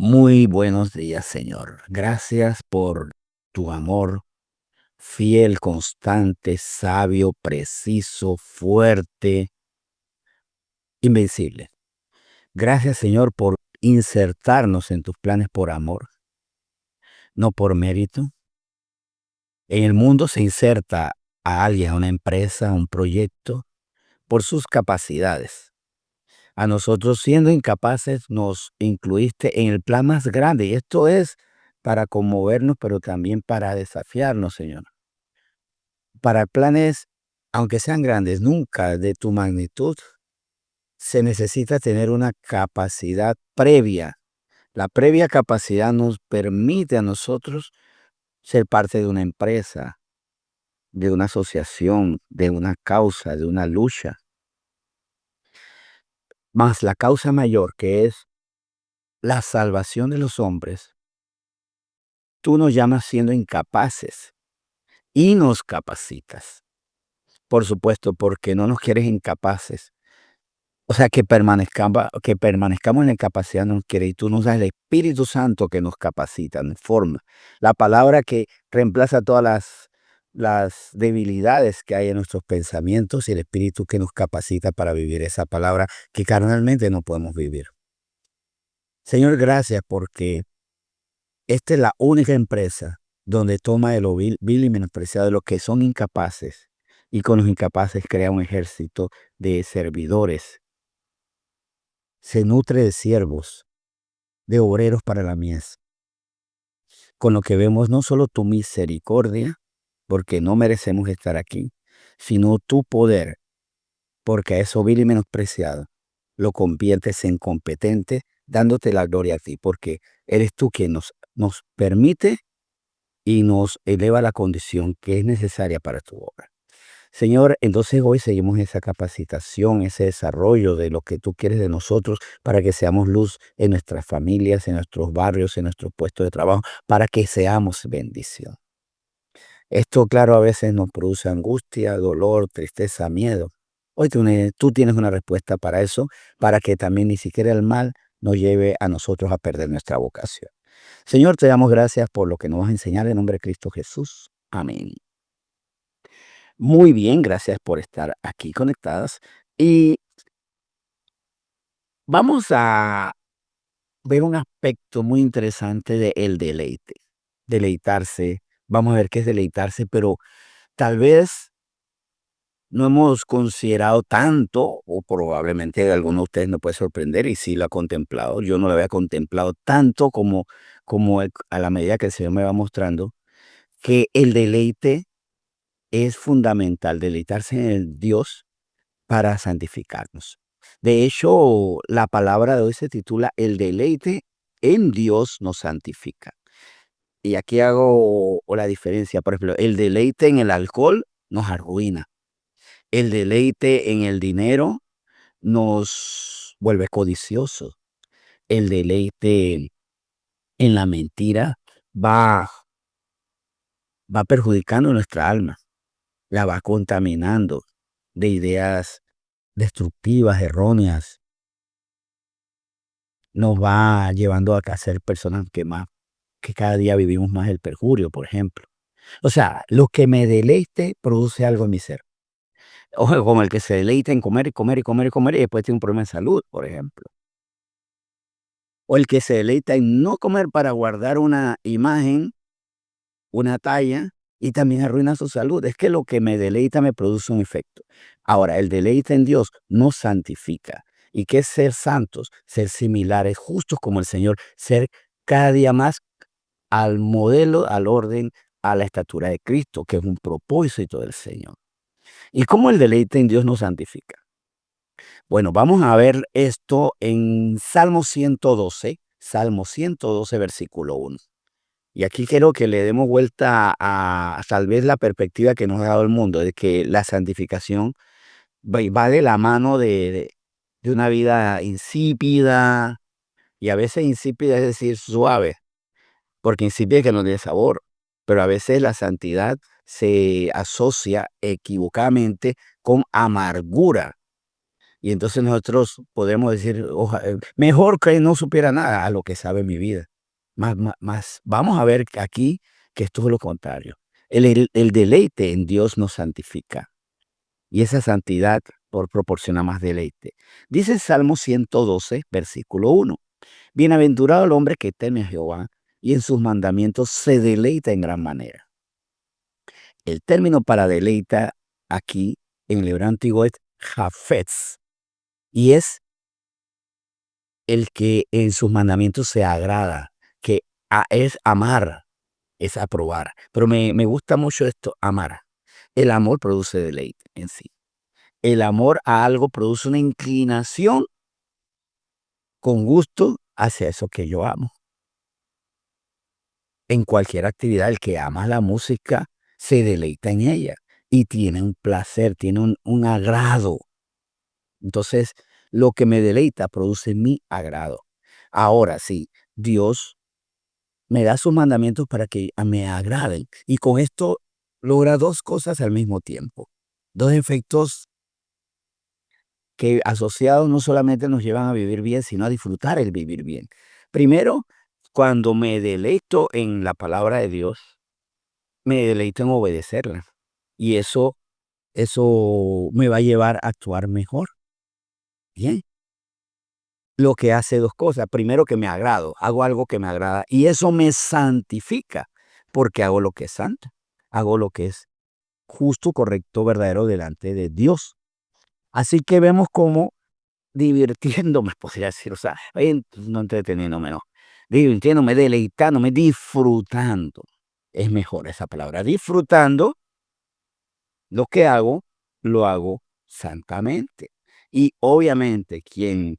Muy buenos días, Señor. Gracias por tu amor fiel, constante, sabio, preciso, fuerte, invencible. Gracias, Señor, por insertarnos en tus planes por amor, no por mérito. En el mundo se inserta a alguien, a una empresa, a un proyecto, por sus capacidades. A nosotros, siendo incapaces, nos incluiste en el plan más grande. Y esto es para conmovernos, pero también para desafiarnos, Señor. Para planes, aunque sean grandes, nunca de tu magnitud, se necesita tener una capacidad previa. La previa capacidad nos permite a nosotros ser parte de una empresa, de una asociación, de una causa, de una lucha. Más la causa mayor, que es la salvación de los hombres, tú nos llamas siendo incapaces y nos capacitas. Por supuesto, porque no nos quieres incapaces. O sea, que permanezcamos en la incapacidad no nos quiere, y tú nos das el Espíritu Santo que nos capacita, nos forma. La palabra que reemplaza todas las debilidades que hay en nuestros pensamientos, y el Espíritu que nos capacita para vivir esa palabra que carnalmente no podemos vivir. Señor, gracias porque esta es la única empresa donde toma de lo vil y menospreciado de los que son incapaces, y con los incapaces crea un ejército de servidores. Se nutre de siervos, de obreros para la mies. Con lo que vemos no solo tu misericordia, porque no merecemos estar aquí, sino tu poder, porque a eso vil y menospreciado lo conviertes en competente, dándote la gloria a ti, porque eres tú quien nos permite y nos eleva a la condición que es necesaria para tu obra. Señor, entonces hoy seguimos esa capacitación, ese desarrollo de lo que tú quieres de nosotros para que seamos luz en nuestras familias, en nuestros barrios, en nuestros puestos de trabajo, para que seamos bendición. Esto, claro, a veces nos produce angustia, dolor, tristeza, miedo. Hoy tú tienes una respuesta para eso, para que también ni siquiera el mal nos lleve a nosotros a perder nuestra vocación. Señor, te damos gracias por lo que nos vas a enseñar en nombre de Cristo Jesús. Amén. Muy bien, gracias por estar aquí conectadas. Y vamos a ver un aspecto muy interesante de el deleite. Deleitarse, vamos a ver qué es deleitarse, pero tal vez no hemos considerado tanto, o probablemente alguno de ustedes me puede sorprender y sí lo ha contemplado. Yo no lo había contemplado tanto como a la medida que el Señor me va mostrando, que el deleite es fundamental, deleitarse en el Dios para santificarnos. De hecho, la palabra de hoy se titula El deleite en Dios nos santifica. Y aquí hago la diferencia. Por ejemplo, el deleite en el alcohol nos arruina. El deleite en el dinero nos vuelve codiciosos. El deleite en la mentira va, va perjudicando nuestra alma, la va contaminando de ideas destructivas, erróneas, nos va llevando a ser personas que cada día vivimos más el perjurio, por ejemplo. O sea, lo que me deleite produce algo en mi ser. O como el que se deleita en comer y comer y comer y comer y después tiene un problema de salud, por ejemplo. O el que se deleita en no comer para guardar una imagen, una talla, y también arruina su salud. Es que lo que me deleita me produce un efecto. Ahora, el deleite en Dios nos santifica. ¿Y qué es ser santos? Ser similares, justos como el Señor, ser cada día más al modelo, al orden, a la estatura de Cristo, que es un propósito del Señor. ¿Y cómo el deleite en Dios nos santifica? Bueno, vamos a ver esto en Salmo 112, versículo 1. Y aquí quiero que le demos vuelta a tal vez la perspectiva que nos ha dado el mundo, de que la santificación va de la mano de una vida insípida, y a veces insípida es decir suave, porque insípida es que no tiene sabor, pero a veces la santidad se asocia equivocadamente con amargura. Y entonces nosotros podemos decir, mejor que no supiera nada a lo que sabe mi vida. Más, vamos a ver aquí que esto es lo contrario. El deleite en Dios nos santifica y esa santidad proporciona más deleite. Dice Salmo 112, versículo 1. Bienaventurado el hombre que teme a Jehová y en sus mandamientos se deleita en gran manera. El término para deleita aquí en el hebreo antiguo es jafetz y es el que en sus mandamientos se agrada, que es amar, es aprobar. Pero me gusta mucho esto, amar. El amor produce deleite en sí. El amor a algo produce una inclinación con gusto hacia eso que yo amo. En cualquier actividad, el que ama la música se deleita en ella y tiene un placer, tiene un agrado. Entonces, lo que me deleita produce mi agrado. Ahora sí, Dios me da sus mandamientos para que me agraden. Y con esto logra dos cosas al mismo tiempo. Dos efectos que asociados no solamente nos llevan a vivir bien, sino a disfrutar el vivir bien. Primero, cuando me deleito en la palabra de Dios, me deleito en obedecerla. Y eso me va a llevar a actuar mejor. Bien. Lo que hace dos cosas. Primero, que me agrado, hago algo que me agrada y eso me santifica porque hago lo que es santo, hago lo que es justo, correcto, verdadero delante de Dios. Así que vemos cómo divirtiéndome, podría decir, o sea, no entreteniéndome, no, divirtiéndome, deleitándome, disfrutando. Es mejor esa palabra, disfrutando lo que hago, lo hago santamente. Y obviamente quien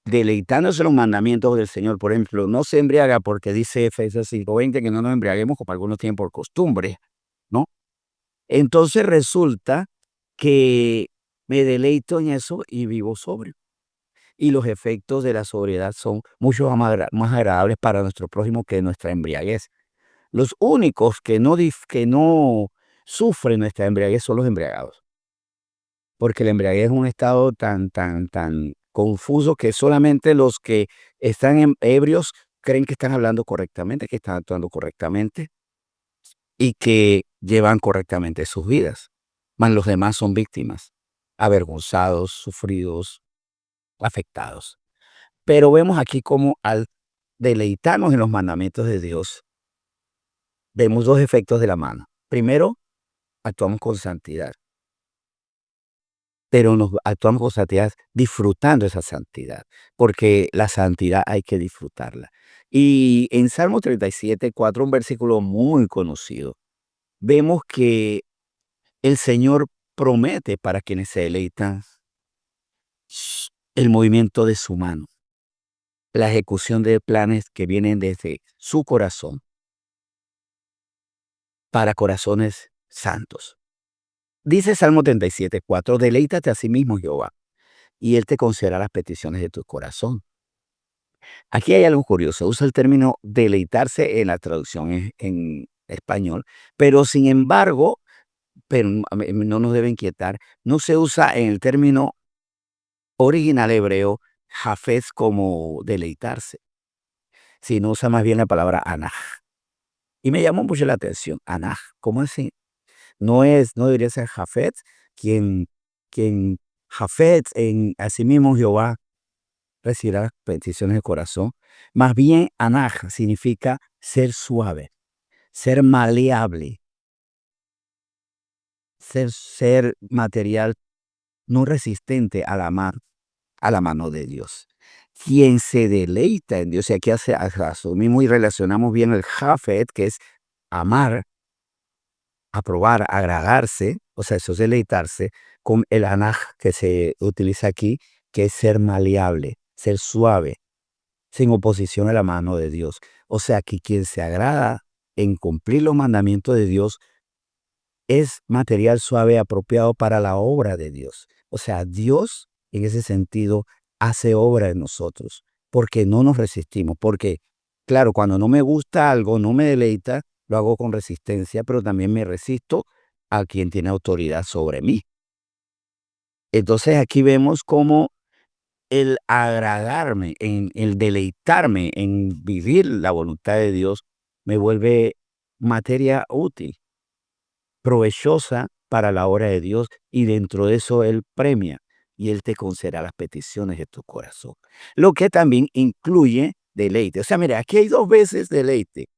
deleitándose en los mandamientos del Señor, por ejemplo, no se embriaga porque dice Efesios 5:20 que no nos embriaguemos como algunos tienen por costumbre, ¿no? Entonces resulta que me deleito en eso y vivo sobrio. Y los efectos de la sobriedad son mucho más agradables para nuestro prójimo que nuestra embriaguez. Los únicos que no sufren nuestra embriaguez son los embriagados. Porque la embriaguez es un estado tan confuso que solamente los que están ebrios creen que están hablando correctamente, que están actuando correctamente y que llevan correctamente sus vidas. Mas los demás son víctimas, avergonzados, sufridos, afectados. Pero vemos aquí cómo al deleitarnos en los mandamientos de Dios, vemos dos efectos de la mano. Primero, actuamos con santidad. Pero actuamos con santidad disfrutando esa santidad, porque la santidad hay que disfrutarla. Y en Salmo 37:4, un versículo muy conocido, vemos que el Señor promete para quienes se deleitan el movimiento de su mano, la ejecución de planes que vienen desde su corazón para corazones santos. Dice Salmo 37:4, deleítate a sí mismo, Jehová, y Él te concederá las peticiones de tu corazón. Aquí hay algo curioso, usa el término deleitarse en la traducción en español, pero sin embargo, pero no nos debe inquietar, no se usa en el término original hebreo jafez como deleitarse, sino usa más bien la palabra anaj. Y me llamó mucho la atención, anaj, ¿cómo así? No debería ser jafet, quien jafet en asimismo Jehová recibirá las peticiones del corazón. Más bien, anaj significa ser suave, ser maleable, ser material no resistente a la mano de Dios. Quien se deleita en Dios, y aquí asumimos y relacionamos bien el jafet, que es amar, aprobar, agradarse, o sea, eso es deleitarse, con el anaj que se utiliza aquí, que es ser maleable, ser suave, sin oposición a la mano de Dios. O sea, que quien se agrada en cumplir los mandamientos de Dios es material suave apropiado para la obra de Dios. O sea, Dios en ese sentido hace obra en nosotros, porque no nos resistimos, porque claro, cuando no me gusta algo, no me deleita, lo hago con resistencia, pero también me resisto a quien tiene autoridad sobre mí. Entonces aquí vemos cómo el agradarme, en el deleitarme en vivir la voluntad de Dios, me vuelve materia útil, provechosa para la obra de Dios, y dentro de eso Él premia y Él te concederá las peticiones de tu corazón. Lo que también incluye deleite. O sea, mira, aquí hay dos veces deleite,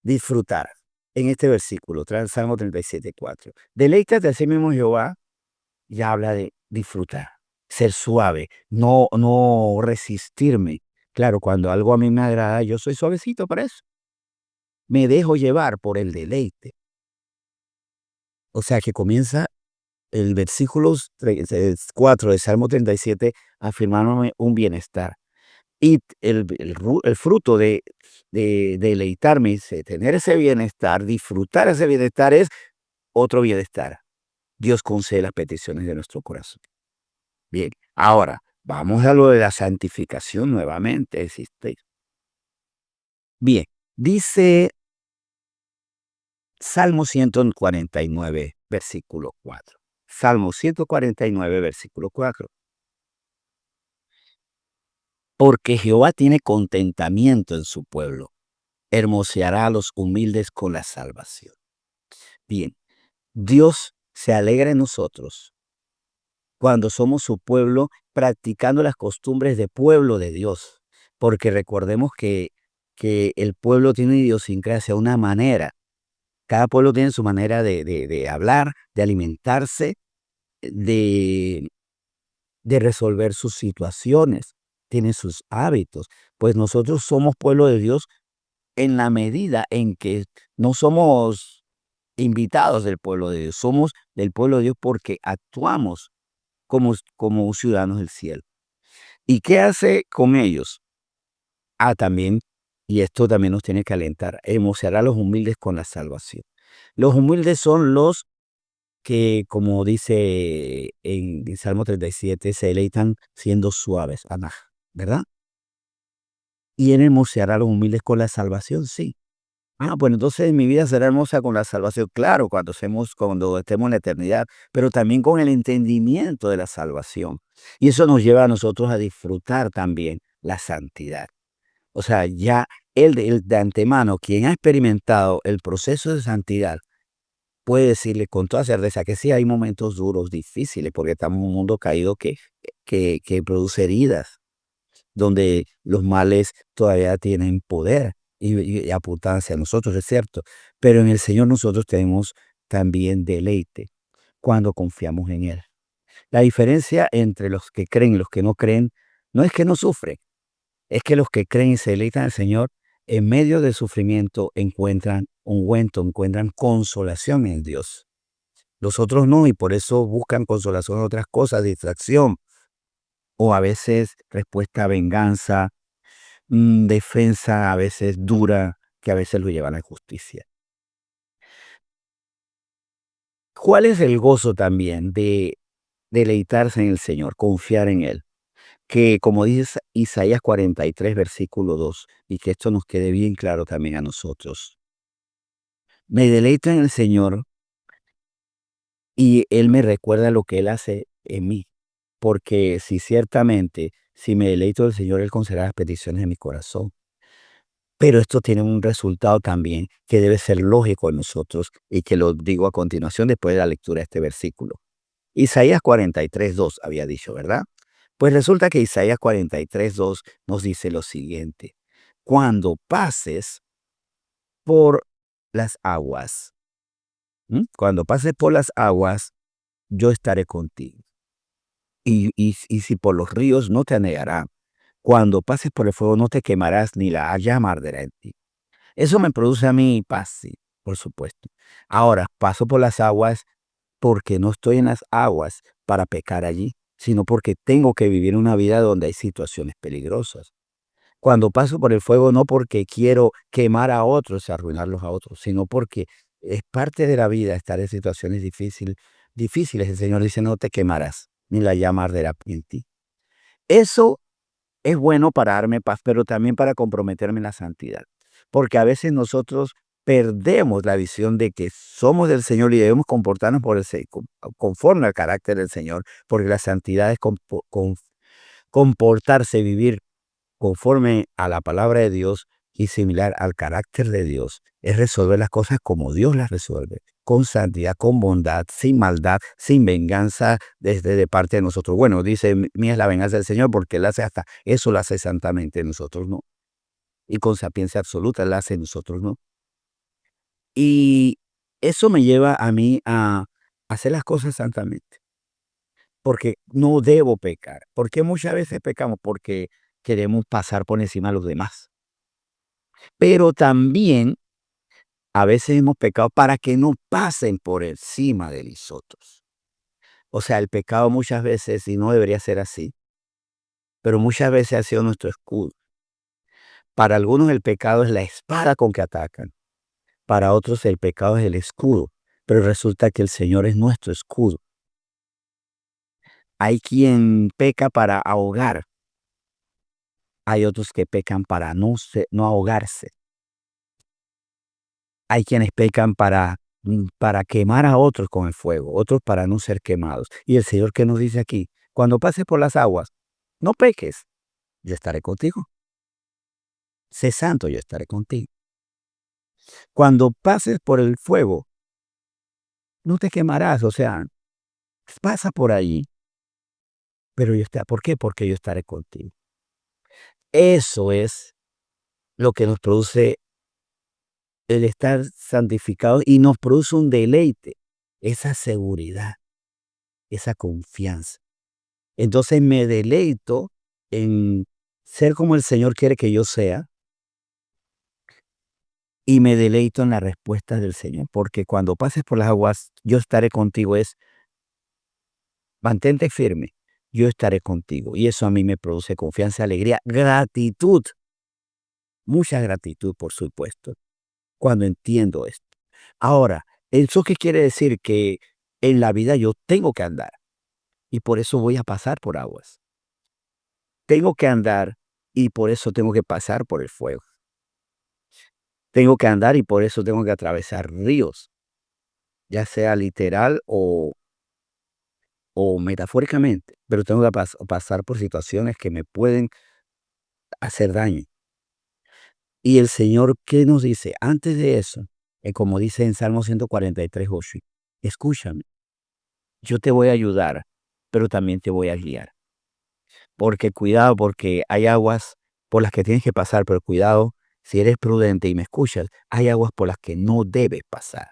disfrutar. En este versículo, Salmo 37:4. Deleítate a sí mismo, Jehová, ya habla de disfrutar, ser suave, no resistirme. Claro, cuando algo a mí me agrada, yo soy suavecito para eso. Me dejo llevar por el deleite. O sea que comienza el versículo 4 de Salmo 37 afirmándome un bienestar. Y el fruto de deleitarme, de tener ese bienestar, disfrutar ese bienestar es otro bienestar. Dios concede las peticiones de nuestro corazón. Bien, ahora vamos a lo de la santificación nuevamente. Bien, dice Salmo 149, versículo 4. Salmo 149, versículo 4. Porque Jehová tiene contentamiento en su pueblo, hermoseará a los humildes con la salvación. Bien, Dios se alegra en nosotros cuando somos su pueblo, practicando las costumbres de pueblo de Dios. Porque recordemos que el pueblo tiene idiosincrasia, una manera. Cada pueblo tiene su manera de hablar, de alimentarse, de, de resolver sus situaciones, tiene sus hábitos. Pues nosotros somos pueblo de Dios en la medida en que no somos invitados del pueblo de Dios, somos del pueblo de Dios porque actuamos como ciudadanos del cielo. ¿Y qué hace con ellos? También, y esto también nos tiene que alentar, hermoseará a los humildes con la salvación. Los humildes son los que, como dice en Salmo 37, se deleitan siendo suaves, Anaj, ¿verdad? Y él hermoseará a los humildes con la salvación, sí. Pues entonces mi vida será hermosa con la salvación, claro, cuando estemos en la eternidad, pero también con el entendimiento de la salvación. Y eso nos lleva a nosotros a disfrutar también la santidad. O sea, ya él de antemano, quien ha experimentado el proceso de santidad, puede decirle con toda certeza que sí hay momentos duros, difíciles, porque estamos en un mundo caído que produce heridas, donde los males todavía tienen poder y apuntan hacia nosotros, es cierto. Pero en el Señor nosotros tenemos también deleite cuando confiamos en Él. La diferencia entre los que creen y los que no creen no es que no sufren, es que los que creen y se deleitan al Señor, en medio del sufrimiento encuentran ungüento, encuentran consolación en Dios. Los otros no, y por eso buscan consolación en otras cosas, distracción, o a veces respuesta a venganza, defensa a veces dura, que a veces lo llevan a la justicia. ¿Cuál es el gozo también de deleitarse en el Señor, confiar en Él? Que como dice Isaías 43, versículo 2, y que esto nos quede bien claro también a nosotros. Me deleito en el Señor y Él me recuerda lo que Él hace en mí. Porque si ciertamente, si me deleito del Señor, Él concederá las peticiones de mi corazón. Pero esto tiene un resultado también que debe ser lógico en nosotros y que lo digo a continuación después de la lectura de este versículo. Isaías 43:2 había dicho, ¿verdad? Pues resulta que Isaías 43:2 nos dice lo siguiente: cuando pases por las aguas, cuando pases por las aguas, yo estaré contigo. Y si por los ríos, no te anegarán. Cuando pases por el fuego, no te quemarás, ni la llama arderá en ti. Eso me produce a mí paz, sí, por supuesto. Ahora, paso por las aguas porque no estoy en las aguas para pecar allí, sino porque tengo que vivir una vida donde hay situaciones peligrosas. Cuando paso por el fuego, no porque quiero quemar a otros y arruinarlos a otros, sino porque es parte de la vida estar en situaciones difíciles. El Señor dice, no te quemarás, ni la llama arderá en ti. Eso es bueno para darme paz, pero también para comprometerme en la santidad. Porque a veces nosotros perdemos la visión de que somos del Señor y debemos comportarnos conforme al carácter del Señor, porque la santidad es comportarse, vivir conforme a la palabra de Dios y similar al carácter de Dios. Es resolver las cosas como Dios las resuelve, con santidad, con bondad, sin maldad, sin venganza desde de parte de nosotros. Bueno, dice, mía es la venganza del Señor porque Él hace hasta, eso lo hace santamente, nosotros no. Y con sapiencia absoluta Él hace, nosotros no. Y eso me lleva a mí a hacer las cosas santamente, porque no debo pecar. ¿Por qué muchas veces pecamos? Porque queremos pasar por encima de los demás. Pero también a veces hemos pecado para que no pasen por encima de nosotros. O sea, el pecado muchas veces, y no debería ser así, pero muchas veces ha sido nuestro escudo. Para algunos el pecado es la espada con que atacan. Para otros el pecado es el escudo. Pero resulta que el Señor es nuestro escudo. Hay quien peca para ahogar. Hay otros que pecan para no ahogarse. Hay quienes pecan para quemar a otros con el fuego, otros para no ser quemados. Y el Señor, ¿qué nos dice aquí? Cuando pases por las aguas, no peques, yo estaré contigo. Sé santo, yo estaré contigo. Cuando pases por el fuego, no te quemarás, o sea, pasa por ahí, pero yo estaré. ¿Por qué? Porque yo estaré contigo. Eso es lo que nos produce el estar santificado y nos produce un deleite, esa seguridad, esa confianza. Entonces me deleito en ser como el Señor quiere que yo sea y me deleito en la respuesta del Señor, porque cuando pases por las aguas, yo estaré contigo, es mantente firme, yo estaré contigo. Y eso a mí me produce confianza, alegría, gratitud, mucha gratitud, por supuesto, cuando entiendo esto. Ahora, ¿eso qué quiere decir? Que en la vida yo tengo que andar y por eso voy a pasar por aguas. Tengo que andar y por eso tengo que pasar por el fuego. Tengo que andar y por eso tengo que atravesar ríos, ya sea literal o metafóricamente, pero tengo que pasar por situaciones que me pueden hacer daño. Y el Señor, ¿qué nos dice? Antes de eso, como dice en Salmo 143:8, escúchame, yo te voy a ayudar, pero también te voy a guiar. Porque cuidado, porque hay aguas por las que tienes que pasar, pero cuidado, si eres prudente y me escuchas, hay aguas por las que no debes pasar.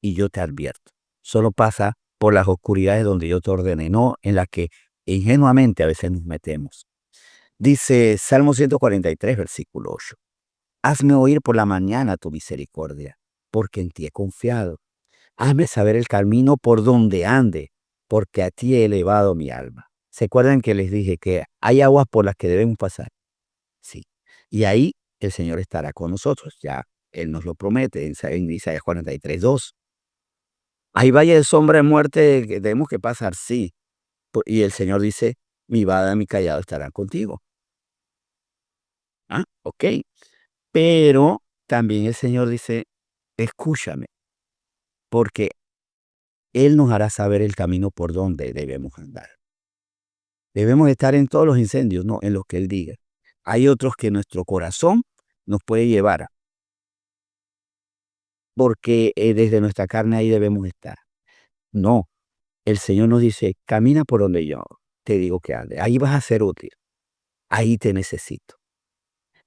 Y yo te advierto, solo pasa por las oscuridades donde yo te ordene, no en las que ingenuamente a veces nos metemos. Dice Salmo 143, versículo 8. Hazme oír por la mañana tu misericordia, porque en ti he confiado. Hazme saber el camino por donde ande, porque a ti he elevado mi alma. ¿Se acuerdan que les dije que hay aguas por las que debemos pasar? Sí. Y ahí el Señor estará con nosotros. Ya Él nos lo promete en Isaías 43:2. Hay valle de sombra de muerte que tenemos que pasar, sí. Y el Señor dice, mi vara, mi callado estarán contigo. Ah, ok. Pero también el Señor dice, escúchame, porque Él nos hará saber el camino por donde debemos andar. Debemos estar en todos los incendios, no en los que Él diga. Hay otros que nuestro corazón nos puede llevar, porque desde nuestra carne ahí debemos estar. No, el Señor nos dice, camina por donde yo te digo que ande. Ahí vas a ser útil. Ahí te necesito.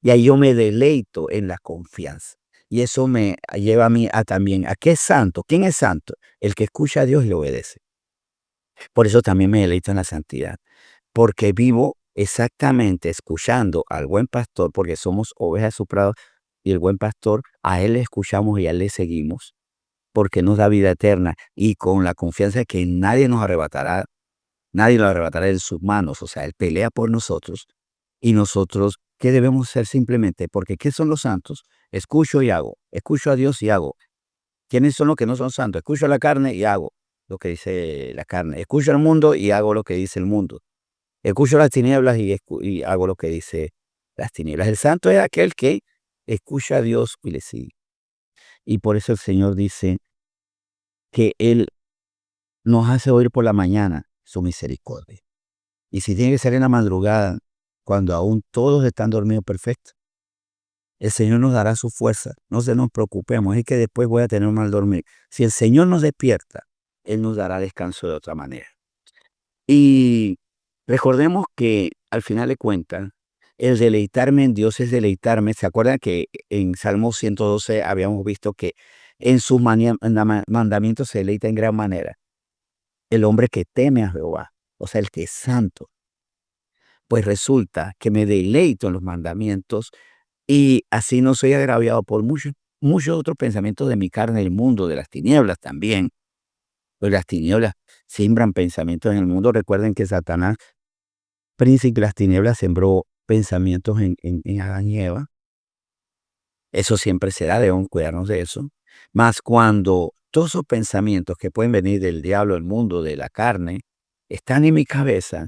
Y ahí yo me deleito en la confianza. Y eso me lleva a mí a también, ¿a qué es santo? ¿Quién es santo? El que escucha a Dios y le obedece. Por eso también me deleito en la santidad, porque vivo exactamente escuchando al buen pastor, porque somos ovejas de su prado, y el buen pastor, a él le escuchamos y a él le seguimos, porque nos da vida eterna, y con la confianza de que nadie lo arrebatará de sus manos, o sea, él pelea por nosotros, y nosotros, ¿qué debemos hacer simplemente? Porque ¿qué son los santos? Escucho y hago, escucho a Dios y hago. ¿Quiénes son los que no son santos? Escucho a la carne y hago lo que dice la carne. Escucho al mundo y hago lo que dice el mundo. Escucho las tinieblas y hago lo que dice las tinieblas. El santo es aquel que escucha a Dios y le sigue. Y por eso el Señor dice que Él nos hace oír por la mañana su misericordia. Y si tiene que ser en la madrugada, cuando aún todos están dormidos, perfecto. El Señor nos dará su fuerza. No se nos preocupemos, es que después voy a tener un mal dormir. Si el Señor nos despierta, Él nos dará descanso de otra manera. Y recordemos que al final de cuentas, el deleitarme en Dios es deleitarme. ¿Se acuerdan que en Salmo 112 habíamos visto que en sus mandamientos se deleita en gran manera? El hombre que teme a Jehová, o sea, el que es santo. Pues resulta que me deleito en los mandamientos y así no soy agraviado por muchos otros pensamientos de mi carne, del mundo, de las tinieblas también. Pues las tinieblas siembran pensamientos en el mundo. Recuerden que Satanás, príncipe de las tinieblas, sembró pensamientos en Adán y Eva. Eso siempre será, debemos cuidarnos de eso. Mas cuando todos esos pensamientos que pueden venir del diablo, del mundo, de la carne, están en mi cabeza,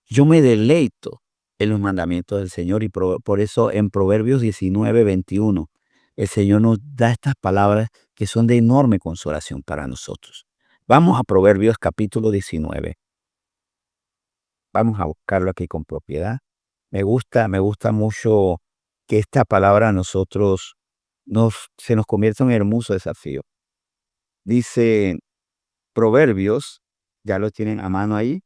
yo me deleito en los mandamientos del Señor y por eso en Proverbios 19:21 el Señor nos da estas palabras que son de enorme consolación para nosotros. Vamos a Proverbios capítulo 19. Vamos a buscarlo aquí con propiedad. Me gusta mucho que esta palabra a nosotros se nos convierta en un hermoso desafío. Dice Proverbios, ya lo tienen a mano ahí,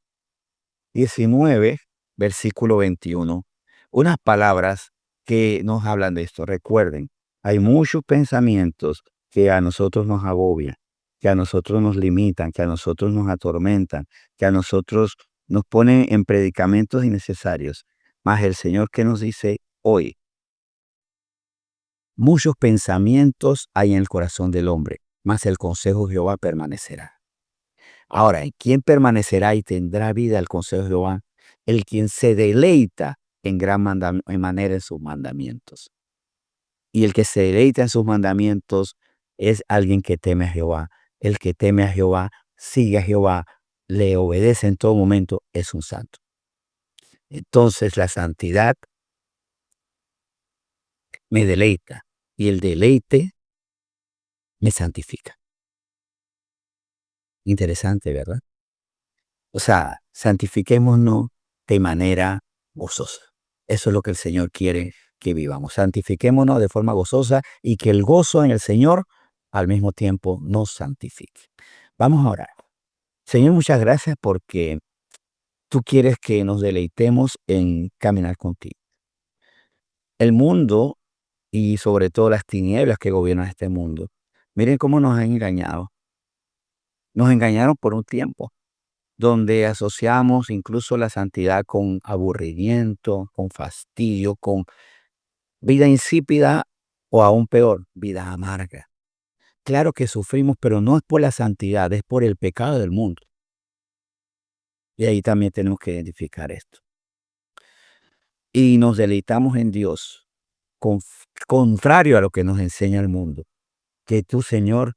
19, versículo 21. Unas palabras que nos hablan de esto. Recuerden, hay muchos pensamientos que a nosotros nos agobian, que a nosotros nos limitan, que a nosotros nos atormentan, que a nosotros nos ponen en predicamentos innecesarios. Mas el Señor que nos dice hoy, muchos pensamientos hay en el corazón del hombre, mas el consejo de Jehová permanecerá. Ahora, ¿quién permanecerá y tendrá vida al consejo de Jehová? El quien se deleita en en manera en sus mandamientos. Y el que se deleita en sus mandamientos es alguien que teme a Jehová. El que teme a Jehová, sigue a Jehová, le obedece en todo momento, es un santo. Entonces la santidad me deleita y el deleite me santifica. Interesante, ¿verdad? O sea, santifiquémonos de manera gozosa. Eso es lo que el Señor quiere que vivamos. Santifiquémonos de forma gozosa y que el gozo en el Señor al mismo tiempo nos santifique. Vamos a orar. Señor, muchas gracias porque tú quieres que nos deleitemos en caminar contigo. El mundo y sobre todo las tinieblas que gobiernan este mundo, miren cómo nos han engañado. Nos engañaron por un tiempo, donde asociamos incluso la santidad con aburrimiento, con fastidio, con vida insípida o aún peor, vida amarga. Claro que sufrimos, pero no es por la santidad, es por el pecado del mundo. Y ahí también tenemos que identificar esto. Y nos deleitamos en Dios, contrario a lo que nos enseña el mundo. Que tú, Señor,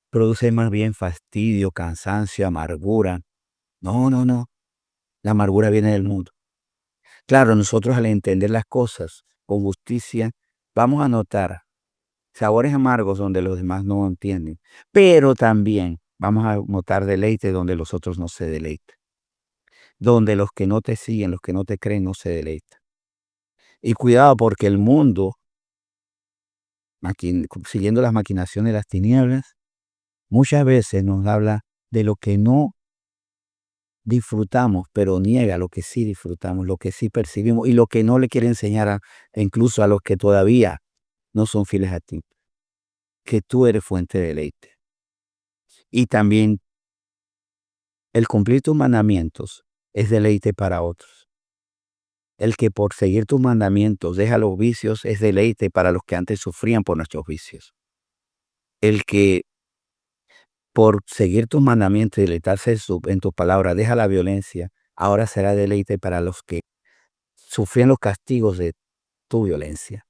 produces más bien fastidio, cansancio, amargura. No, no, no. La amargura viene del mundo. Claro, nosotros al entender las cosas con justicia, vamos a notar sabores amargos donde los demás no entienden, pero también vamos a notar deleite donde los otros no se deleitan, donde los que no te siguen, los que no te creen, no se deleitan. Y cuidado porque el mundo, siguiendo las maquinaciones de las tinieblas, muchas veces nos habla de lo que no disfrutamos, pero niega lo que sí disfrutamos, lo que sí percibimos y lo que no le quiere enseñar incluso a los que todavía no son fieles a ti, que tú eres fuente de deleite. Y también el cumplir tus mandamientos es deleite para otros. El que por seguir tus mandamientos deja los vicios es deleite para los que antes sufrían por nuestros vicios. El que por seguir tus mandamientos y deleitarse en tu palabra deja la violencia, ahora será deleite para los que sufrían los castigos de tu violencia.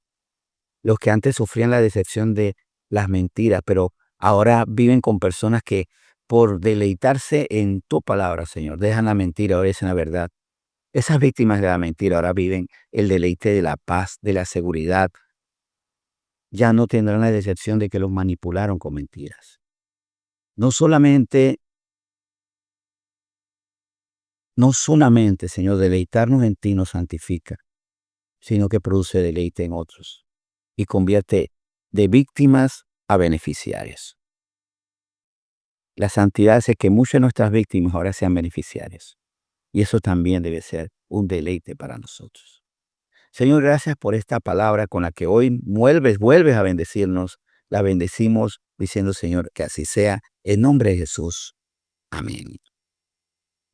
Los que antes sufrían la decepción de las mentiras, pero ahora viven con personas que por deleitarse en tu palabra, Señor, dejan la mentira, obedecen la verdad. Esas víctimas de la mentira ahora viven el deleite de la paz, de la seguridad, ya no tendrán la decepción de que los manipularon con mentiras. No solamente, Señor, deleitarnos en ti nos santifica, sino que produce deleite en otros y convierte de víctimas a beneficiarios. La santidad hace que muchas de nuestras víctimas ahora sean beneficiarios. Y eso también debe ser un deleite para nosotros. Señor, gracias por esta palabra con la que hoy vuelves a bendecirnos. La bendecimos diciendo, Señor, que así sea. En nombre de Jesús. Amén.